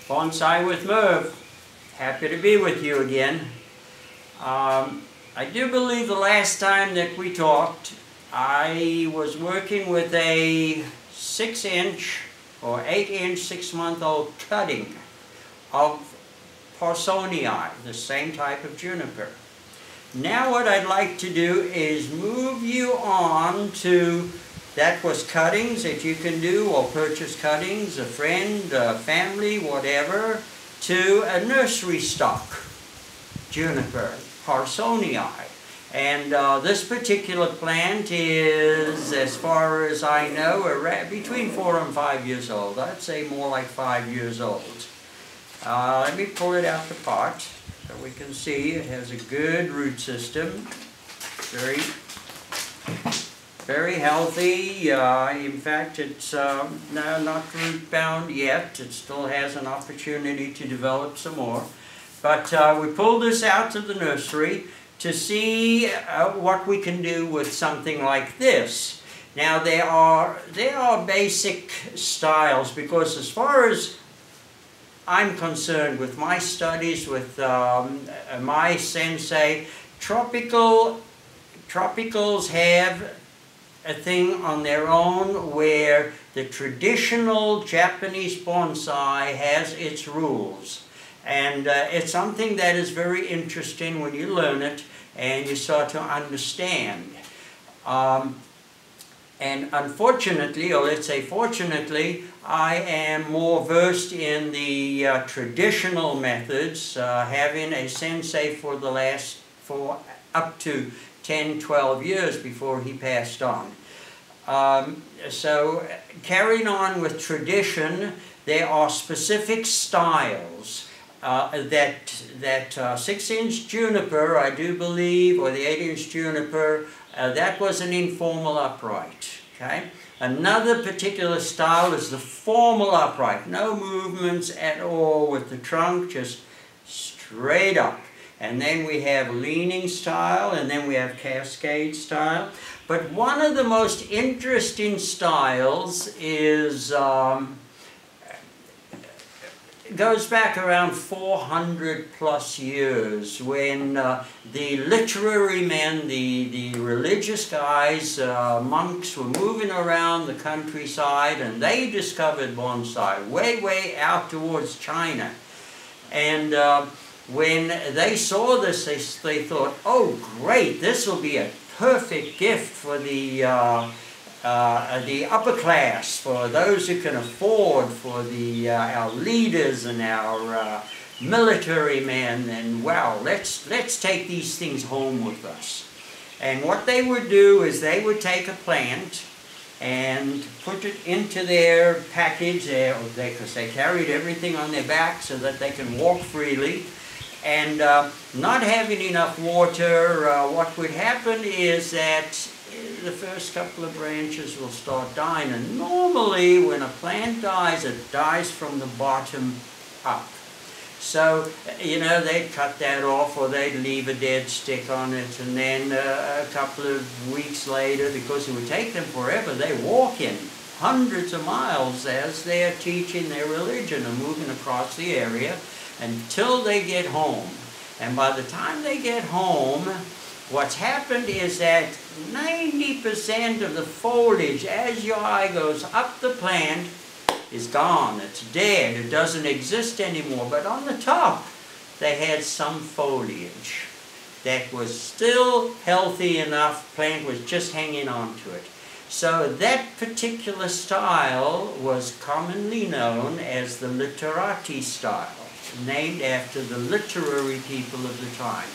Bonsai with Merv. Happy to be with you again. I do believe the last time that we talked, I was working with a 6-inch or 8-inch 6-month-old cutting of Parsonii, the same type of juniper. Now what I'd like to do is move you on to, that was cuttings that you can do, or purchase cuttings, a friend, a family, whatever, to a nursery stock juniper, Parsonii. And this particular plant is, as far as I know, between 4 and 5 years old. I'd say more like 5 years old. Let me pull it out the pot so we can see it has a good root system. Very healthy. In fact, it's not root bound yet. It still has an opportunity to develop some more. But we pulled this out to the nursery to see what we can do with something like this. Now there are basic styles, because as far as I'm concerned with my studies with my sensei, tropicals have a thing on their own where the traditional Japanese bonsai has its rules. And it's something that is very interesting when you learn it and you start to understand. And unfortunately, or let's say fortunately, I am more versed in the traditional methods, having a sensei for up to 10, 12 years before he passed on. So carrying on with tradition, there are specific styles. That 6-inch juniper, I do believe, or the 8-inch juniper, that was an informal upright. Okay. Another particular style is the formal upright. No movements at all with the trunk, just straight up. And then we have leaning style, and then we have cascade style. But one of the most interesting styles is goes back around 400 plus years, when the literary men, the religious guys, monks, were moving around the countryside, and they discovered bonsai way out towards China. And when they saw this, they thought, oh great, this will be a perfect gift for the upper class, for those who can afford, for our leaders and our military men, and wow, let's take these things home with us. And what they would do is they would take a plant and put it into their package, because they carried everything on their back so that they can walk freely. And not having enough water, what would happen is that the first couple of branches will start dying. And normally when a plant dies, it dies from the bottom up. So, you know, they'd cut that off, or they'd leave a dead stick on it, and then a couple of weeks later, because it would take them forever, they walk in hundreds of miles as they're teaching their religion and moving across the area until they get home. And by the time they get home, what's happened is that 90% of the foliage, as your eye goes up the plant, is gone. It's dead. It doesn't exist anymore. But on the top, they had some foliage that was still healthy enough. Plant was just hanging on to it. So that particular style was commonly known as the literati style, named after the literary people of the time.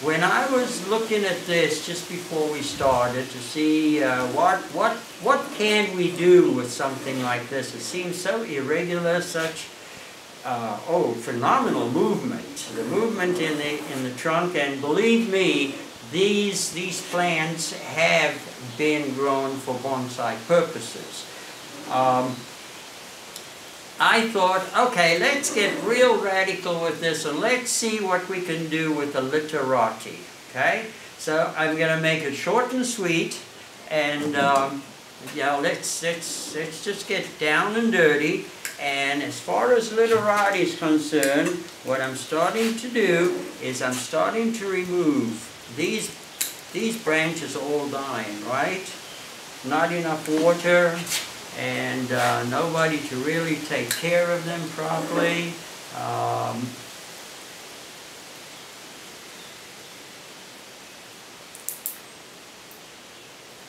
When I was looking at this just before we started to see what can we do with something like this, it seems so irregular, such phenomenal movement. The movement in the trunk, and believe me, these plants have been grown for bonsai purposes. I thought, okay, let's get real radical with this, and let's see what we can do with the literati. Okay, so I'm going to make it short and sweet, and yeah, let's just get down and dirty. And as far as literati is concerned, what I'm starting to do is I'm starting to remove these branches all dying, right? Not enough water, and nobody to really take care of them properly.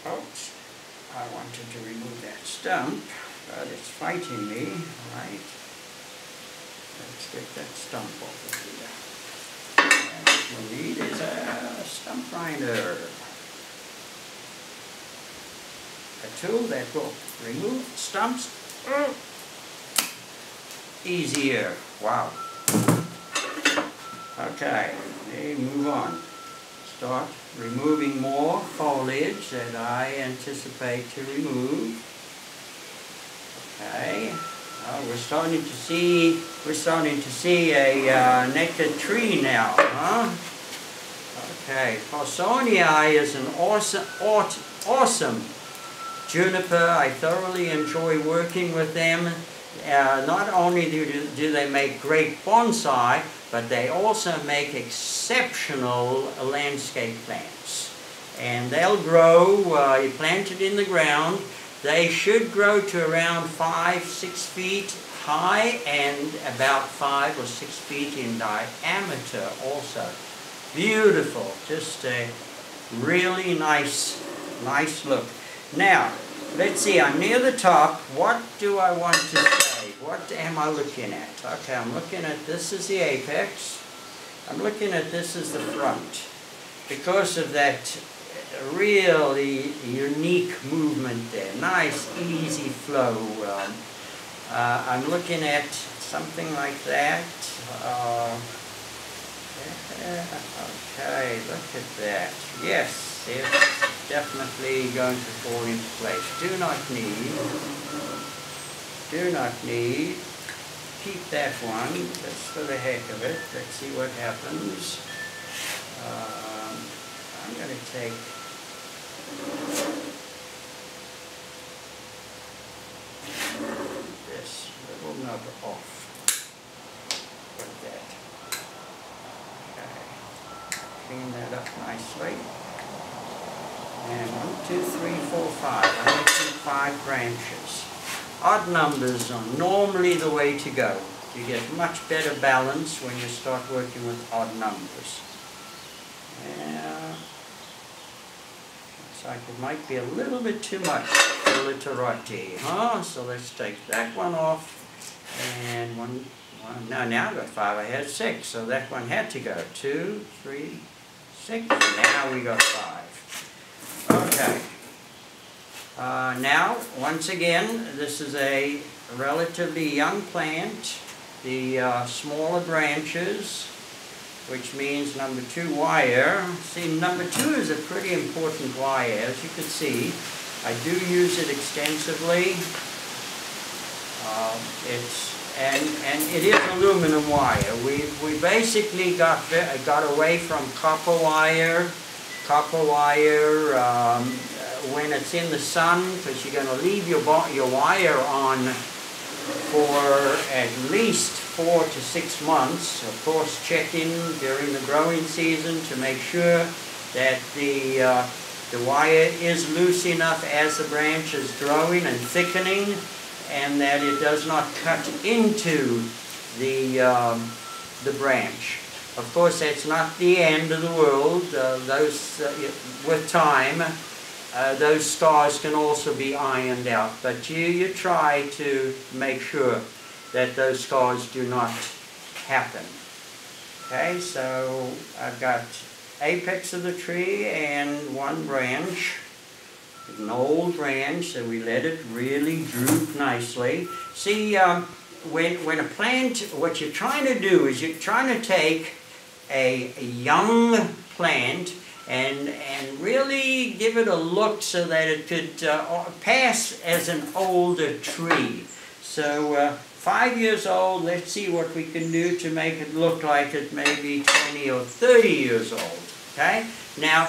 Oops, I wanted to remove that stump, but it's fighting me, right? Let's get that stump off of here. And what we need is a stump grinder. A tool that will remove stumps easier. Wow. Okay, we move on. Start removing more foliage that I anticipate to remove. Okay. We're starting to see a naked tree now, huh? Okay. Parsonii is an awesome Juniper. I thoroughly enjoy working with them. Not only do they make great bonsai, but they also make exceptional landscape plants. And they'll grow, you plant it in the ground, they should grow to around 5-6 feet high and about 5 or 6 feet in diameter also. Beautiful, just a really nice look. Now, let's see, I'm near the top. What do I want to say? What am I looking at? Okay, I'm looking at this as the apex. I'm looking at this as the front. Because of that really unique movement there. Nice, easy flow. I'm looking at something like that. Okay, look at that. Yes, it's definitely going to fall into place. Do not need, keep that one, just for the heck of it. Let's see what happens. I'm going to take this little nub off. Like that. Okay. Clean that up nicely. And 1, 2, 3, 4, 5. I need 5 branches. Odd numbers are normally the way to go. You get much better balance when you start working with odd numbers. Yeah. Looks like it might be a little bit too much for literati, huh? So let's take that one off. And one. Now I've got 5. I had 6, so that one had to go. 2, 3, 6. Now we got 5. Okay. Now, once again, this is a relatively young plant. The smaller branches, which means number 2 wire. See, number 2 is a pretty important wire, as you can see. I do use it extensively. And it is aluminum wire. We basically got away from copper wire. When it's in the sun, because you're going to leave your wire on for at least 4 to 6 months. Of course, check in during the growing season to make sure that the wire is loose enough as the branch is growing and thickening, and that it does not cut into the branch. Of course, that's not the end of the world. With time, those scars can also be ironed out. But you try to make sure that those scars do not happen. Okay, so I've got apex of the tree and 1 branch. An old branch, so we let it really droop nicely. See, when a plant, what you're trying to do is you're trying to take a young plant and really give it a look so that it could pass as an older tree. So 5 years old, let's see what we can do to make it look like it may be 20 or 30 years old. Okay? Now,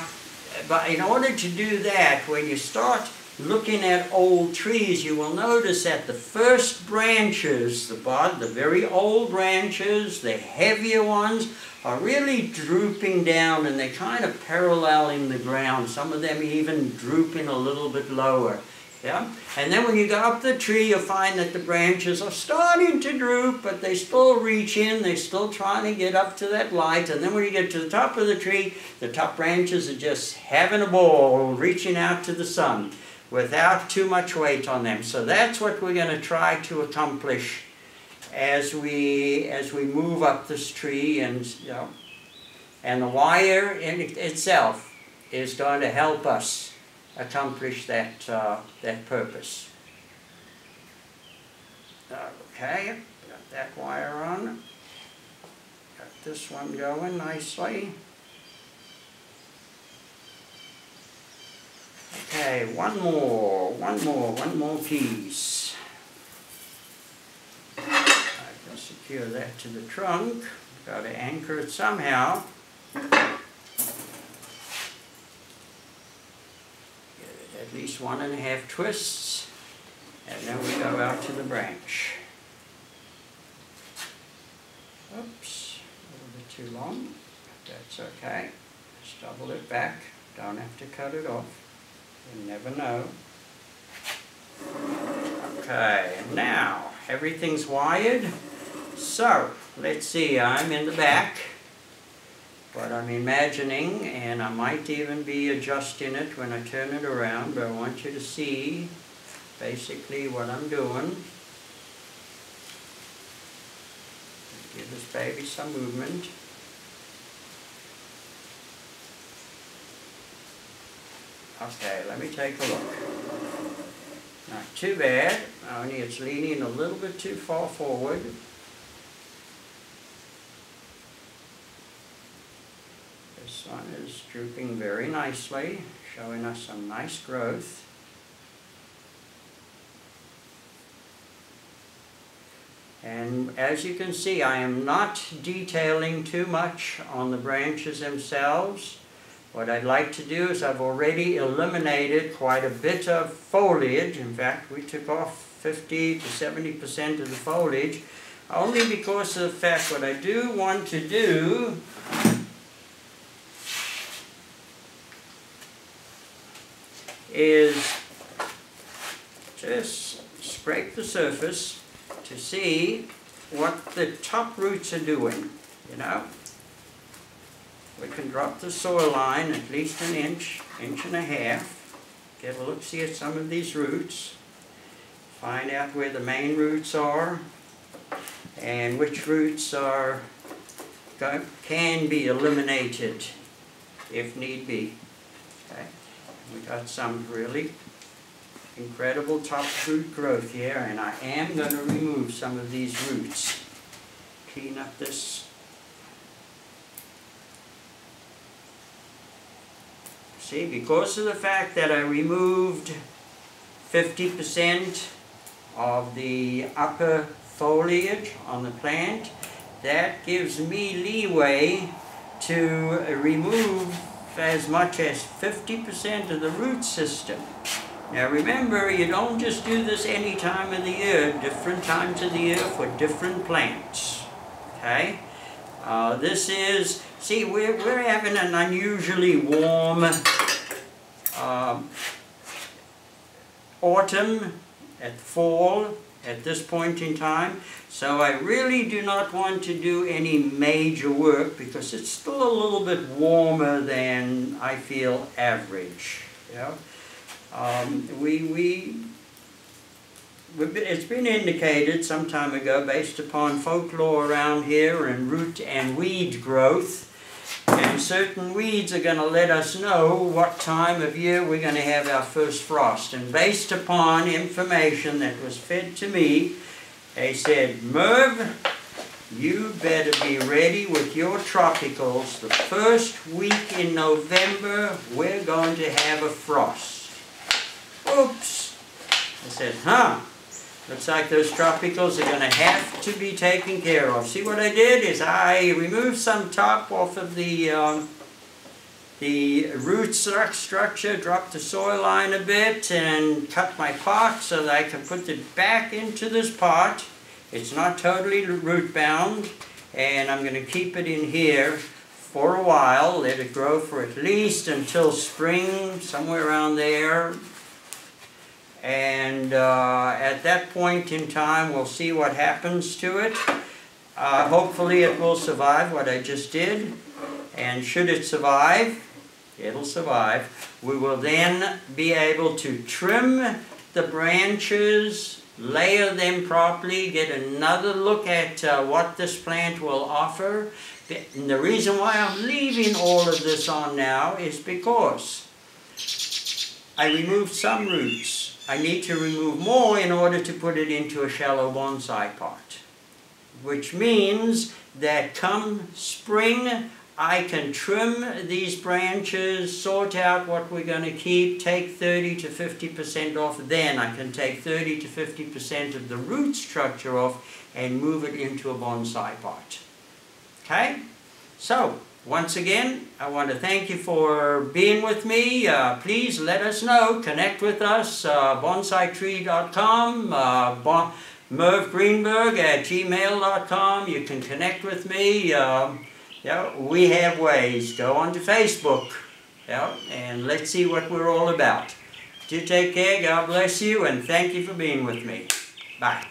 but in order to do that, when you start looking at old trees, you will notice that the first branches, the very old branches, the heavier ones, are really drooping down, and they're kind of paralleling the ground. Some of them even drooping a little bit lower. Yeah? And then when you go up the tree, you'll find that the branches are starting to droop, but they still reach in, they're still trying to get up to that light. And then when you get to the top of the tree, the top branches are just having a ball, reaching out to the sun without too much weight on them. So that's what we're going to try to accomplish as we move up this tree. And and the wire in itself is going to help us accomplish that purpose. Okay, got that wire on. Got this one going nicely. Okay, one more piece. I can secure that to the trunk. Got to anchor it somehow. At least 1.5 twists, and then we go out to the branch. Oops, a little bit too long. That's okay. Just double it back. Don't have to cut it off. You never know. Okay, now everything's wired. So let's see, I'm in the back. What I'm imagining, and I might even be adjusting it when I turn it around, but I want you to see basically what I'm doing. Give this baby some movement. Okay, let me take a look. Not too bad, only it's leaning a little bit too far forward. This one is drooping very nicely, showing us some nice growth. And as you can see, I am not detailing too much on the branches themselves. What I'd like to do is I've already eliminated quite a bit of foliage. In fact, we took off 50 to 70% of the foliage, only because of the fact what I do want to do is just scrape the surface to see what the top roots are doing, you know. We can drop the soil line at least an inch, inch and a half, get a look-see at some of these roots, find out where the main roots are and which roots can be eliminated if need be. Okay. We got some really incredible top root growth here, and I am going to remove some of these roots. Clean up this. See, because of the fact that I removed 50% of the upper foliage on the plant, that gives me leeway to remove as much as 50% of the root system. Now remember, you don't just do this any time of the year, different times of the year for different plants. Okay? This is, see, we're having an unusually warm autumn, at fall, at this point in time. So I really do not want to do any major work because it's still a little bit warmer than I feel average. You know? It's been indicated some time ago, based upon folklore around here and root and weed growth, and certain weeds are going to let us know what time of year we're going to have our first frost. And based upon information that was fed to me, they said, Merv, you better be ready with your tropicals. The first week in November, we're going to have a frost. Oops. I said, huh. Looks like those tropicals are going to have to be taken care of. See, what I did is I removed some top off of the the root structure, drop the soil line a bit, and cut my pot so that I can put it back into this pot. It's not totally root bound, and I'm going to keep it in here for a while, let it grow for at least until spring, somewhere around there. And at that point in time, we'll see what happens to it. Hopefully it will survive what I just did. And should it survive, it'll survive. We will then be able to trim the branches, layer them properly, get another look at what this plant will offer. And the reason why I'm leaving all of this on now is because I removed some roots. I need to remove more in order to put it into a shallow bonsai pot. Which means that come spring, I can trim these branches, sort out what we're going to keep, take 30 to 50% off. Then I can take 30 to 50% of the root structure off and move it into a bonsai pot. Okay? So, once again, I want to thank you for being with me. Please let us know. Connect with us, bonsaitree.com, mervgreenberg@gmail.com. You can connect with me. We have ways. Go on to Facebook. And let's see what we're all about. Do take care. God bless you. And thank you for being with me. Bye.